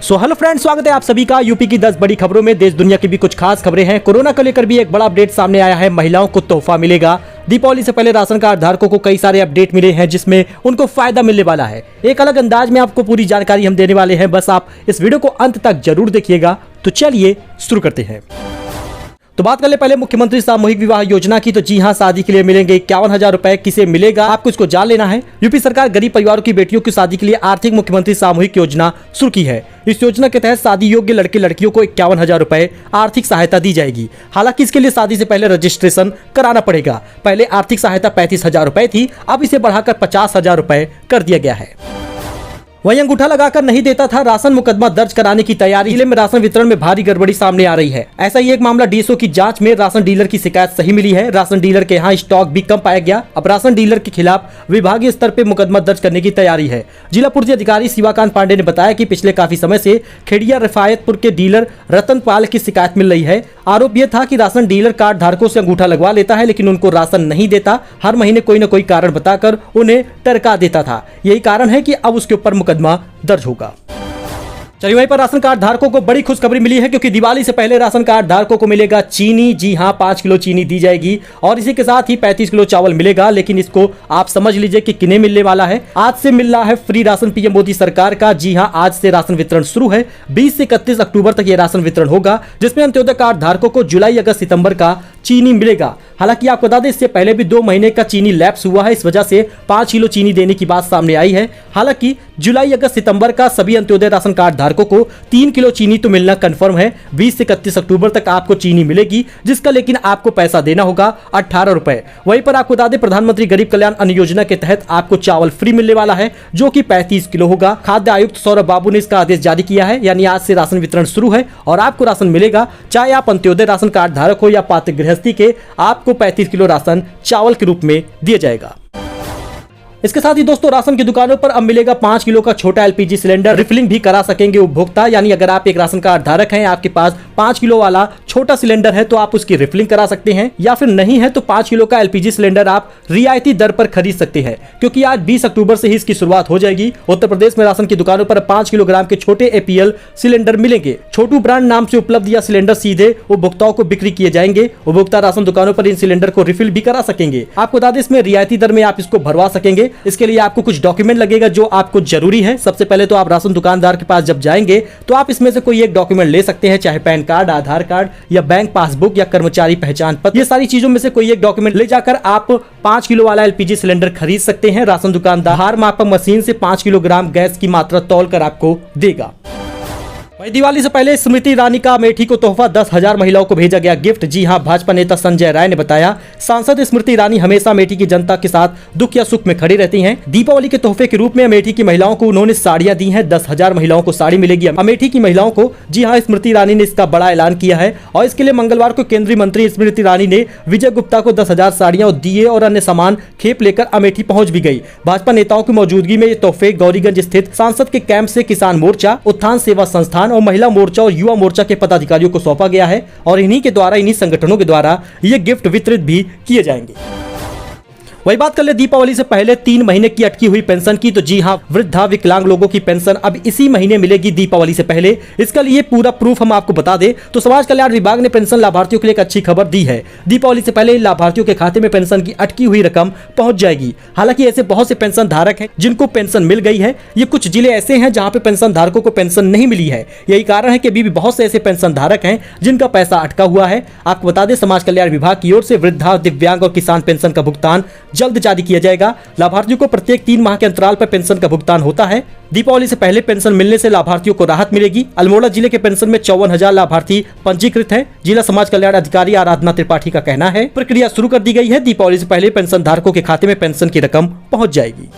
So hello friends, स्वागत है आप सभी का यूपी की 10 बड़ी खबरों में। देश दुनिया की भी कुछ खास खबरें हैं। कोरोना को लेकर भी एक बड़ा अपडेट सामने आया है। महिलाओं को तोहफा मिलेगा। दीपावली से पहले राशन कार्ड धारकों को कई सारे अपडेट मिले हैं जिसमें उनको फायदा मिलने वाला है। एक अलग अंदाज में आपको पूरी जानकारी हम देने वाले हैं, बस आप इस वीडियो को अंत तक जरूर देखिएगा। तो चलिए शुरू करते हैं। तो बात कर ले पहले मुख्यमंत्री सामूहिक विवाह योजना की। तो जी हां, शादी के लिए मिलेंगे 51,000 रुपए। किसे मिलेगा, आपको इसको जान लेना है। यूपी सरकार गरीब परिवारों की बेटियों की शादी के लिए आर्थिक मुख्यमंत्री सामूहिक योजना शुरू की है। इस योजना के तहत शादी योग्य लड़के लड़कियों को 51,000 रुपए आर्थिक सहायता दी जाएगी। हालांकि इसके लिए शादी से पहले रजिस्ट्रेशन कराना पड़ेगा। पहले आर्थिक सहायता 35,000 रुपए थी, अब इसे बढ़ाकर 50,000 रुपए कर दिया गया है। वहीं अंगूठा लगाकर नहीं देता था राशन, मुकदमा दर्ज कराने की तैयारी। जिले में राशन वितरण में भारी गड़बड़ी सामने आ रही है। ऐसा ही एक मामला डीएसओ की जांच में राशन डीलर की शिकायत सही मिली है। राशन डीलर के यहाँ स्टॉक भी कम पाया गया। अब राशन डीलर के खिलाफ विभागीय स्तर पर मुकदमा दर्ज करने की तैयारी है। जिला पूर्ति अधिकारी शिवाकांत पांडे ने बताया कि पिछले काफी समय से खेड़िया रिफायतपुर के डीलर रतन पाल की शिकायत मिल रही है। आरोप यह था कि राशन डीलर कार्ड धारकों से अंगूठा लगवा लेता है, लेकिन उनको राशन नहीं देता। हर महीने कोई न कोई कारण बताकर उन्हें टरका देता था। यही कारण है कि अब उसके ऊपर मुकदमा दर्ज होगा। चलिए, वहीं पर राशन कार्ड धारकों को बड़ी खुशखबरी मिली है, क्योंकि दिवाली से पहले राशन कार्ड धारकों को मिलेगा चीनी। जी हां, 5 किलो चीनी दी जाएगी और इसी के साथ ही 35 किलो चावल मिलेगा। लेकिन इसको आप समझ लीजिए कि किन्हें मिलने वाला है। आज से मिल रहा है फ्री राशन पीएम मोदी सरकार का। जी हां, आज से राशन वितरण शुरू है। 20 से 31 अक्टूबर तक ये राशन वितरण होगा, जिसमें अंत्योदय कार्ड धारकों को जुलाई, अगस्त, सितंबर का चीनी मिलेगा। हालांकि आपको बता दें, इससे पहले भी 2 महीने का चीनी लैप्स हुआ है। इस वजह से 5 किलो चीनी देने की बात सामने आई है। हालांकि जुलाई, अगस्त, सितंबर का सभी अंत्योदय राशन कार्ड धारकों को 3 किलो चीनी तो मिलना कंफर्म है। 20 से 31 अक्टूबर तक आपको चीनी मिलेगी, जिसका लेकिन आपको पैसा देना होगा 18 रुपए। वहीं पर आपको बता दें, प्रधानमंत्री गरीब कल्याण अन्न योजना के तहत आपको चावल फ्री मिलने वाला है, जो कि 35 किलो होगा। खाद्य आयुक्त सौरभ बाबू ने इसका आदेश जारी किया है। यानी आज से राशन वितरण शुरू है और आपको राशन मिलेगा, चाहे आप अंत्योदय राशन कार्ड धारक हो या पात्र गृहस्थी के। आपको 35 किलो राशन चावल के रूप में दिया जाएगा। इसके साथ ही दोस्तों, राशन की दुकानों पर अब मिलेगा 5 किलो का छोटा एलपीजी सिलेंडर। रिफिलिंग भी करा सकेंगे उपभोक्ता। यानी अगर आप एक राशन कार्ड धारक हैं, आपके पास 5 किलो वाला छोटा सिलेंडर है, तो आप उसकी रिफिलिंग करा सकते हैं। या फिर नहीं है तो 5 किलो का एलपीजी सिलेंडर आप रियायती दर पर खरीद सकते हैं, क्योंकि आज 20 अक्टूबर से ही इसकी शुरुआत हो जाएगी। उत्तर प्रदेश में राशन की दुकानों पर 5 किलोग्राम के छोटे एपीएल सिलेंडर मिलेंगे। छोटू ब्रांड नाम से उपलब्ध यह सिलेंडर सीधे उपभोक्ताओं को बिक्री किए जाएंगे। उपभोक्ता राशन दुकानों पर इन सिलेंडर को रिफिल भी करा सकेंगे। आपको बता दें, इसमें रियायती दर में आप इसको भरवा सकेंगे। इसके लिए आपको कुछ डॉक्यूमेंट लगेगा जो आपको जरूरी है। सबसे पहले तो आप राशन दुकानदार के पास जब जाएंगे तो आप इसमें से कोई एक डॉक्यूमेंट ले सकते हैं, चाहे पैन कार्ड, आधार कार्ड या बैंक पासबुक या कर्मचारी पहचान पत्र। ये सारी चीजों में से कोई एक डॉक्यूमेंट ले जाकर आप 5 किलो वाला एलपीजी सिलेंडर खरीद सकते हैं। राशन दुकानदार हार मापक मशीन से 5 किलोग्राम गैस की मात्रा तौलकर आपको देगा। दिवाली से पहले स्मृति ईरानी का अमेठी को तोहफा 10,000 महिलाओं को भेजा गया गिफ्ट। जी हां, भाजपा नेता संजय राय ने बताया, सांसद स्मृति ईरानी हमेशा अमेठी की जनता के साथ दुख या सुख में खड़ी रहती हैं। दीपावली के तोहफे के रूप में अमेठी की महिलाओं को उन्होंने साड़ियां दी हैं। 10,000 महिलाओं को साड़ी मिलेगी अमेठी की महिलाओं को। जी हां, स्मृति ईरानी ने इसका बड़ा ऐलान किया है और इसके लिए मंगलवार को केंद्रीय मंत्री स्मृति ईरानी ने विजय गुप्ता को 10,000 साड़ियां, दिए और अन्य सामान खेप लेकर अमेठी पहुंच भी गई। भाजपा नेताओं की मौजूदगी में ये तोहफे गौरीगंज स्थित सांसद के कैंप से किसान मोर्चा, उत्थान सेवा संस्थान और महिला मोर्चा और युवा मोर्चा के पदाधिकारियों को सौंपा गया है और इन्हीं संगठनों के द्वारा ये गिफ्ट वितरित भी किए जाएंगे। वही बात कर ले दीपावली से पहले 3 महीने की अटकी हुई पेंशन की। तो जी हां, वृद्धा विकलांग लोगों की पेंशन अब इसी महीने मिलेगी दीपावली से पहले। इसका लिए पूरा प्रूफ हम आपको बता दें तो समाज कल्याण विभाग ने पेंशन लाभार्थियों के लिए एक अच्छी खबर दी है। दीपावली से पहले लाभार्थियों के खाते में पेंशन की अटकी हुई रकम पहुंच जाएगी। हालांकि ऐसे बहुत से पेंशन धारक हैं जिनको पेंशन मिल गई है। ये कुछ जिले ऐसे हैं जहां पे पेंशन धारकों को पेंशन नहीं मिली है। यही कारण है कि अभी भी बहुत से ऐसे पेंशन धारक हैं जिनका पैसा अटका हुआ है। आपको बता दें, समाज कल्याण विभाग की ओर से वृद्धा, दिव्यांग और किसान पेंशन का भुगतान जल्द जारी किया जाएगा। लाभार्थियों को प्रत्येक 3 माह के अंतराल पर पेंशन का भुगतान होता है। दीपावली से पहले पेंशन मिलने से लाभार्थियों को राहत मिलेगी। अल्मोड़ा जिले के पेंशन में 54,000 लाभार्थी पंजीकृत हैं। जिला समाज कल्याण अधिकारी आराधना त्रिपाठी का कहना है, प्रक्रिया शुरू कर दी गई है। दीपावली से पहले पेंशन धारकों के खाते में पेंशन की रकम पहुंच जाएगी।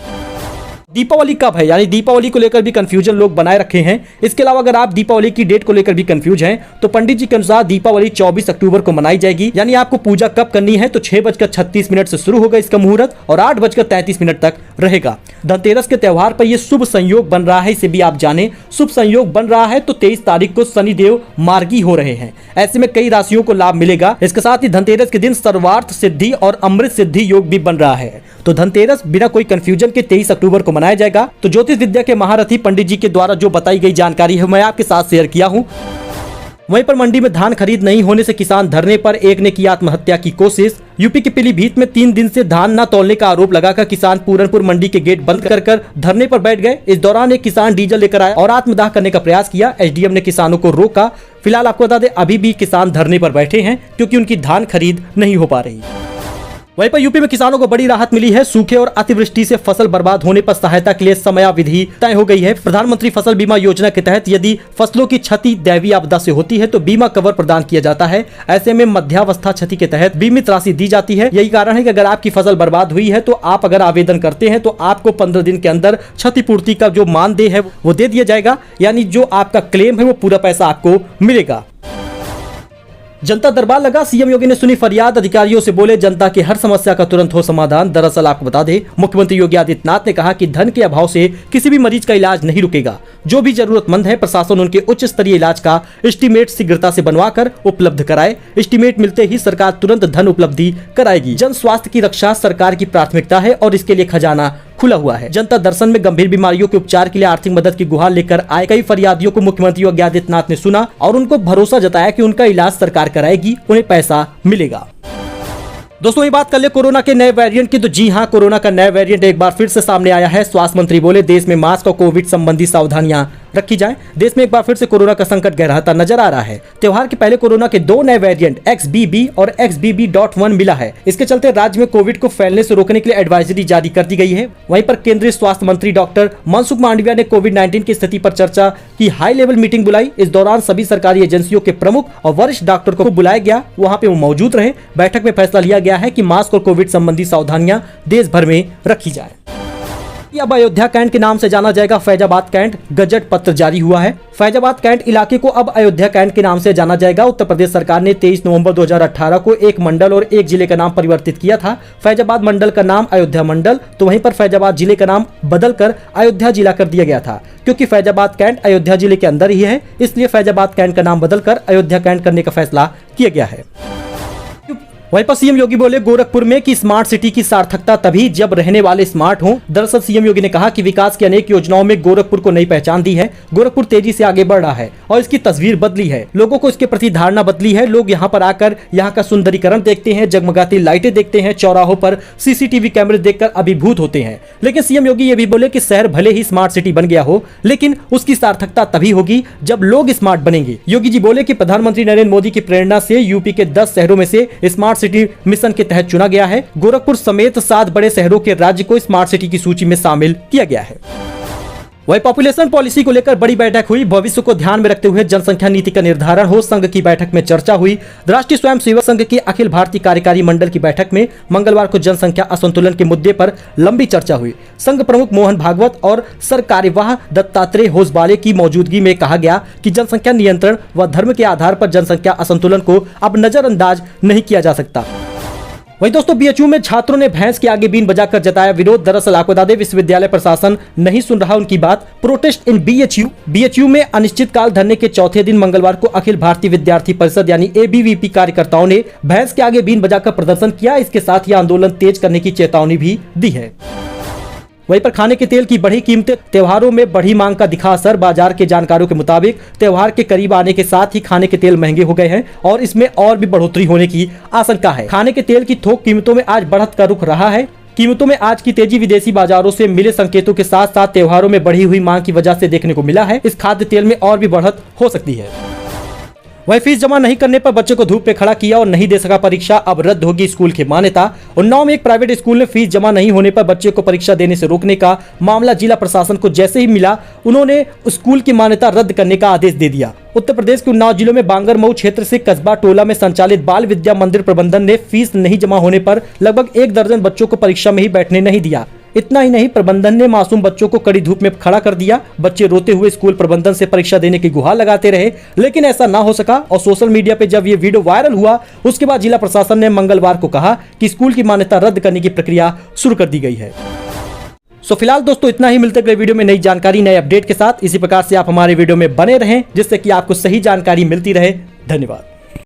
दीपावली कब है, यानी दीपावली को लेकर भी कंफ्यूजन लोग बनाए रखे हैं। इसके अलावा अगर आप दीपावली की डेट को लेकर भी कंफ्यूज हैं तो पंडित जी के अनुसार दीपावली 24 अक्टूबर को मनाई जाएगी। यानी आपको पूजा कब करनी है तो 6:36 से शुरू होगा इसका मुहूर्त और 8:33 तक रहेगा। धनतेरस के त्यौहार पर यह शुभ संयोग बन रहा है, इसे भी आप जाने। शुभ संयोग बन रहा है तो 23 तारीख को शनिदेव मार्गी हो रहे हैं। ऐसे में कई राशियों को लाभ मिलेगा। इसके साथ ही धनतेरस के दिन सर्वार्थ सिद्धि और अमृत सिद्धि योग भी बन रहा है। तो धनतेरस बिना कोई कंफ्यूजन के 23 अक्टूबर को बनाया जाएगा। तो ज्योतिष विद्या के महारथी पंडित जी के द्वारा जो बताई गई जानकारी है मैं आपके साथ शेयर किया हूँ। वहीं पर मंडी में धान खरीद नहीं होने से किसान धरने पर, एक ने की आत्महत्या की कोशिश। यूपी के पीलीभीत में 3 दिन से धान न तौलने का आरोप लगाकर किसान पूरनपुर मंडी के गेट बंद कर धरने पर बैठ गए। इस दौरान एक किसान डीजल लेकर आया और आत्मदाह करने का प्रयास किया। एसडीएम ने किसानों को रोका। फिलहाल आपको बता दें अभी भी किसान धरने पर बैठे हैं क्योंकि उनकी धान खरीद नहीं हो पा रही। वहीं पर यूपी में किसानों को बड़ी राहत मिली है। सूखे और अतिवृष्टि से फसल बर्बाद होने पर सहायता के लिए समयावधि तय हो गई है। प्रधानमंत्री फसल बीमा योजना के तहत यदि फसलों की क्षति दैवीय आपदा से होती है तो बीमा कवर प्रदान किया जाता है। ऐसे में मध्यावस्था क्षति के तहत बीमित राशि दी जाती है। यही कारण है कि अगर आपकी फसल बर्बाद हुई है तो आप अगर आवेदन करते हैं तो आपको 15 दिन के अंदर क्षतिपूर्ति का जो मानदेय है वो दे दिया जाएगा, यानी जो आपका क्लेम है वो पूरा पैसा आपको मिलेगा। जनता दरबार लगा, सीएम योगी ने सुनी फरियाद, अधिकारियों से बोले जनता की हर समस्या का तुरंत हो समाधान। दरअसल आपको बता दें मुख्यमंत्री योगी आदित्यनाथ ने कहा कि धन के अभाव से किसी भी मरीज का इलाज नहीं रुकेगा। जो भी जरूरतमंद है प्रशासन उनके उच्च स्तरीय इलाज का एस्टीमेट शीघ्रता से बनवाकर उपलब्ध कराए। एस्टीमेट मिलते ही सरकार तुरंत धन उपलब्धि कराएगी। जन स्वास्थ्य की रक्षा सरकार की प्राथमिकता है और इसके लिए खजाना खुला हुआ है। जनता दर्शन में गंभीर बीमारियों के उपचार के लिए आर्थिक मदद की गुहार लेकर आए कई फरियादियों को मुख्यमंत्री योगी आदित्यनाथ ने सुना और उनको भरोसा जताया कि उनका इलाज सरकार कराएगी, उन्हें पैसा मिलेगा। दोस्तों ये बात कर ले कोरोना के नए वेरिएंट की, तो जी हां, कोरोना का नया वेरिएंट एक बार फिर से सामने आया है। स्वास्थ्य मंत्री बोले देश में मास्क और कोविड संबंधी सावधानियां रखी जाए। देश में एक बार फिर से कोरोना का संकट गहराता नजर आ रहा है। त्योहार के पहले कोरोना के 2 नए वेरिएंट XBB और XBB.1 मिला है। इसके चलते राज्य में कोविड को फैलने से रोकने के लिए एडवाइजरी जारी कर दी गई है। वहीं पर केंद्रीय स्वास्थ्य मंत्री डॉक्टर मनसुख मांडविया ने कोविड-19 की स्थिति पर चर्चा की हाई लेवल मीटिंग बुलाई। इस दौरान सभी सरकारी एजेंसियों के प्रमुख और वरिष्ठ डॉक्टर को बुलाया गया, वहां पे वो मौजूद रहे। बैठक में फैसला लिया गया है कि मास्क और कोविड संबंधी सावधानियां देश भर में रखी जाए। अब अयोध्या कैंट के नाम से जाना जाएगा फैजाबाद कैंट, गजट पत्र जारी हुआ है। फैजाबाद कैंट इलाके को अब अयोध्या कैंट के नाम से जाना जाएगा। उत्तर प्रदेश सरकार ने 23 नवंबर 2018 को एक मंडल और एक जिले का नाम परिवर्तित किया था। फैजाबाद मंडल का नाम अयोध्या मंडल, तो वहीं पर फैजाबाद जिले का नाम बदलकर अयोध्या जिला कर दिया गया था। क्योंकि फैजाबाद कैंट अयोध्या जिले के अंदर ही है, इसलिए फैजाबाद कैंट का नाम बदलकर अयोध्या कैंट करने का फैसला किया गया है। वहीं पर सीएम योगी बोले गोरखपुर में कि स्मार्ट सिटी की सार्थकता तभी जब रहने वाले स्मार्ट हों। दरअसल सीएम योगी ने कहा कि विकास की अनेक योजनाओं में गोरखपुर को नई पहचान दी है। गोरखपुर तेजी से आगे बढ़ रहा है और इसकी तस्वीर बदली है, लोगों को इसके प्रति धारणा बदली है। लोग यहाँ पर आकर यहाँ का सुंदरीकरण देखते हैं, जगमगाती लाइटें देखते हैं, चौराहों पर सीसीटीवी कैमरे देखकर अभिभूत होते हैं। लेकिन सीएम योगी ये भी बोले कि शहर भले ही स्मार्ट सिटी बन गया हो, लेकिन उसकी सार्थकता तभी होगी जब लोग स्मार्ट बनेंगे। योगी जी बोले कि प्रधानमंत्री नरेंद्र मोदी की प्रेरणा से यूपी के 10 शहरों में से स्मार्ट सिटी मिशन के तहत चुना गया है। गोरखपुर समेत 7 बड़े शहरों के राज्य को स्मार्ट सिटी की सूची में शामिल किया गया है। वही पॉपुलेशन पॉलिसी को लेकर बड़ी बैठक हुई। भविष्य को ध्यान में रखते हुए जनसंख्या नीति का निर्धारण हो, संघ की बैठक में चर्चा हुई। राष्ट्रीय स्वयंसेवक संघ की अखिल भारतीय कार्यकारी मंडल की बैठक में मंगलवार को जनसंख्या असंतुलन के मुद्दे पर लंबी चर्चा हुई। संघ प्रमुख मोहन भागवत और सर कार्यवाह दत्तात्रेय होसबाले की मौजूदगी में कहा गया कि जनसंख्या नियंत्रण व धर्म के आधार पर जनसंख्या असंतुलन को अब नजरअंदाज नहीं किया जा सकता। वहीं दोस्तों बीएचयू में छात्रों ने भैंस के आगे बीन बजाकर जताया विरोध। दरअसल आपको बता दें विश्वविद्यालय प्रशासन नहीं सुन रहा उनकी बात। प्रोटेस्ट इन बीएचयू में अनिश्चितकाल धरने के चौथे दिन मंगलवार को अखिल भारतीय विद्यार्थी परिषद यानी एबीवीपी कार्यकर्ताओं ने भैंस के आगे बीन बजाकर प्रदर्शन किया। इसके साथ ही आंदोलन तेज करने की चेतावनी भी दी है। वहीं पर खाने के तेल की बढ़ी कीमतें, त्योहारों में बढ़ी मांग का दिखा असर। बाजार के जानकारों के मुताबिक त्योहार के करीब आने के साथ ही खाने के तेल महंगे हो गए हैं और इसमें और भी बढ़ोतरी होने की आशंका है। खाने के तेल की थोक कीमतों में आज बढ़त का रुख रहा है। कीमतों में आज की तेजी विदेशी बाजारों से मिले संकेतों के साथ साथ त्योहारों में बढ़ी हुई मांग की वजह से देखने को मिला है। इस खाद्य तेल में और भी बढ़त हो सकती है। वही फीस जमा नहीं करने पर बच्चे को धूप पे खड़ा किया और नहीं दे सका परीक्षा, अब रद्द होगी स्कूल की मान्यता। उन्नाव में एक प्राइवेट स्कूल ने फीस जमा नहीं होने पर बच्चे को परीक्षा देने से रोकने का मामला जिला प्रशासन को जैसे ही मिला उन्होंने स्कूल की मान्यता रद्द करने का आदेश दे दिया। उत्तर प्रदेश के उन्नाव जिलों में बांगरमऊ क्षेत्र से कस्बा टोला में संचालित बाल विद्या मंदिर प्रबंधन ने फीस नहीं जमा होने पर लगभग 1 दर्जन बच्चों को परीक्षा में ही बैठने नहीं दिया। इतना ही नहीं, प्रबंधन ने मासूम बच्चों को कड़ी धूप में खड़ा कर दिया। बच्चे रोते हुए स्कूल प्रबंधन से परीक्षा देने की गुहार लगाते रहे, लेकिन ऐसा ना हो सका और सोशल मीडिया पे जब ये वीडियो वायरल हुआ उसके बाद जिला प्रशासन ने मंगलवार को कहा कि स्कूल की मान्यता रद्द करने की प्रक्रिया शुरू कर दी गई है। सो फिलहाल दोस्तों इतना ही, मिलते अगले वीडियो में नई जानकारी नए अपडेट के साथ। इसी प्रकार से आप हमारे वीडियो में बने रहें जिससे कि आपको सही जानकारी मिलती रहे। धन्यवाद।